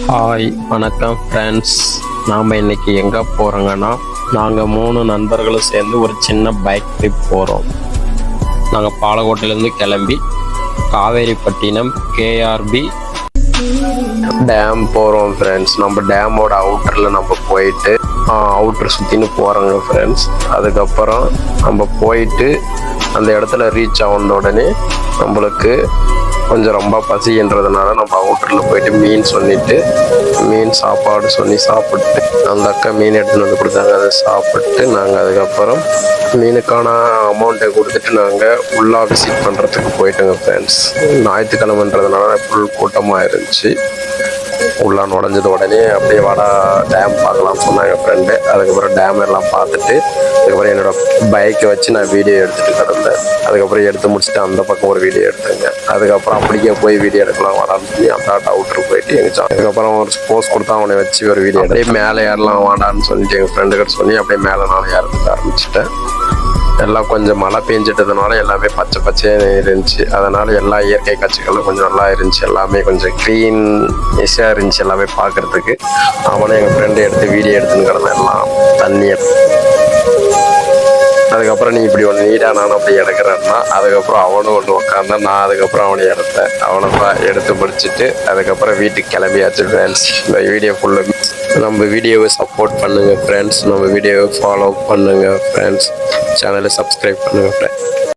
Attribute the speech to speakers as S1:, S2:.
S1: Hi வணக்கம் friends. நாம் இன்னைக்கு எங்கே போகிறோங்கன்னா, நாங்கள் 3 நண்பர்களும் சேர்ந்து ஒரு சின்ன பைக் ட்ரிப் போகிறோம். நாங்கள் பாலக்கோட்டிலேருந்து கிளம்பி காவேரிப்பட்டினம் கேஆர்பி டேம் போகிறோம் ஃப்ரெண்ட்ஸ். நம்ம டேமோட அவுட்டரில் நம்ம போயிட்டு அவுட்டர் சுற்றின்னு போகிறோங்க ஃப்ரெண்ட்ஸ். அதுக்கப்புறம் நம்ம போயிட்டு அந்த இடத்துல ரீச் ஆன உடனே நம்மளுக்கு கொஞ்சம் ரொம்ப பசின்றதுனால நம்ம அவுட்டரில் போயிட்டு மீன் சாப்பாடு சாப்பிட்டு அந்த அக்கா மீன் எடுத்துன்னு வந்து கொடுத்தாங்க. அதை சாப்பிட்டு நாங்கள் அதுக்கப்புறம் மீனுக்கான அமௌண்ட்டை கொடுத்துட்டு நாங்கள் ஃபுல்லாக விசிட் பண்ணுறதுக்கு போயிட்டோங்க ஃப்ரெண்ட்ஸ். ஞாயிற்றுக்கிழமைன்றதுனால ஃபுல் கூட்டமாக இருந்துச்சு. உள்ளே நுழைஞ்சது உடனே அப்படியே வாடா டேம் பார்க்கலாம் சொன்னாங்க ஃப்ரெண்டு. அதுக்கப்புறம் டேம் எல்லாம் பார்த்துட்டு அதுக்கப்புறம் என்னோடய பைக்கை வச்சு நான் வீடியோ எடுத்துகிட்டு கிடந்தேன். அதுக்கப்புறம் எடுத்து முடிச்சுட்டு அந்த பக்கம் ஒரு வீடியோ எடுத்தேங்க. அதுக்கப்புறம் அப்படியே போய் வீடியோ எடுக்கலாம் வாடான்னு சொல்லி அந்த அவுட்ரு போயிட்டு எங்கள் அதுக்கப்புறம் ஒரு போஸ் கொடுத்தா அவனை வச்சு ஒரு வீடியோ அப்படியே மேலே ஏறலாம் வாடான்னு சொல்லிட்டு எங்கள் ஃப்ரெண்டுக்கிட்ட சொல்லி அப்படியே மேலே நான் ஏறதுக்கு ஆரம்பிச்சிட்டேன். எல்லாம் கொஞ்சம் மழை பெஞ்சிட்டதுனால எல்லாமே பச்சை பச்சையாக இருந்துச்சு. அதனால் எல்லா இயற்கை காட்சிகளும் கொஞ்சம் நல்லா இருந்துச்சு. எல்லாமே கொஞ்சம் க்ளீனிஷாக இருந்துச்சு எல்லாமே பார்க்குறதுக்கு. அவனும் எங்கள் ஃப்ரெண்டு எடுத்து வீடியோ எடுத்துன்னு கிடந்தேன் எல்லாம் தண்ணியை. அதுக்கப்புறம் நீ இப்படி ஒன்று நீடா நானும் அப்படி எடுக்கிறேன்னா அதுக்கப்புறம் அவனும் ஒன்று உட்காந்தான். நான் அதுக்கப்புறம் அவனை எடுத்தேன். அவனை எடுத்து முடிச்சுட்டு அதுக்கப்புறம் வீட்டுக்கு கிளம்பியாச்சு ஃப்ரெண்ட்ஸ். இந்த வீடியோ ஃபுல்லாக நம்ம வீடியோவை சப்போர்ட் பண்ணுங்கள் ஃப்ரெண்ட்ஸ். நம்ம வீடியோவை ஃபாலோ பண்ணுங்கள் ஃப்ரெண்ட்ஸ். சேனலை சப்ஸ்கிரைப் பண்ணுங்கள் ஃப்ரெண்ட்ஸ்.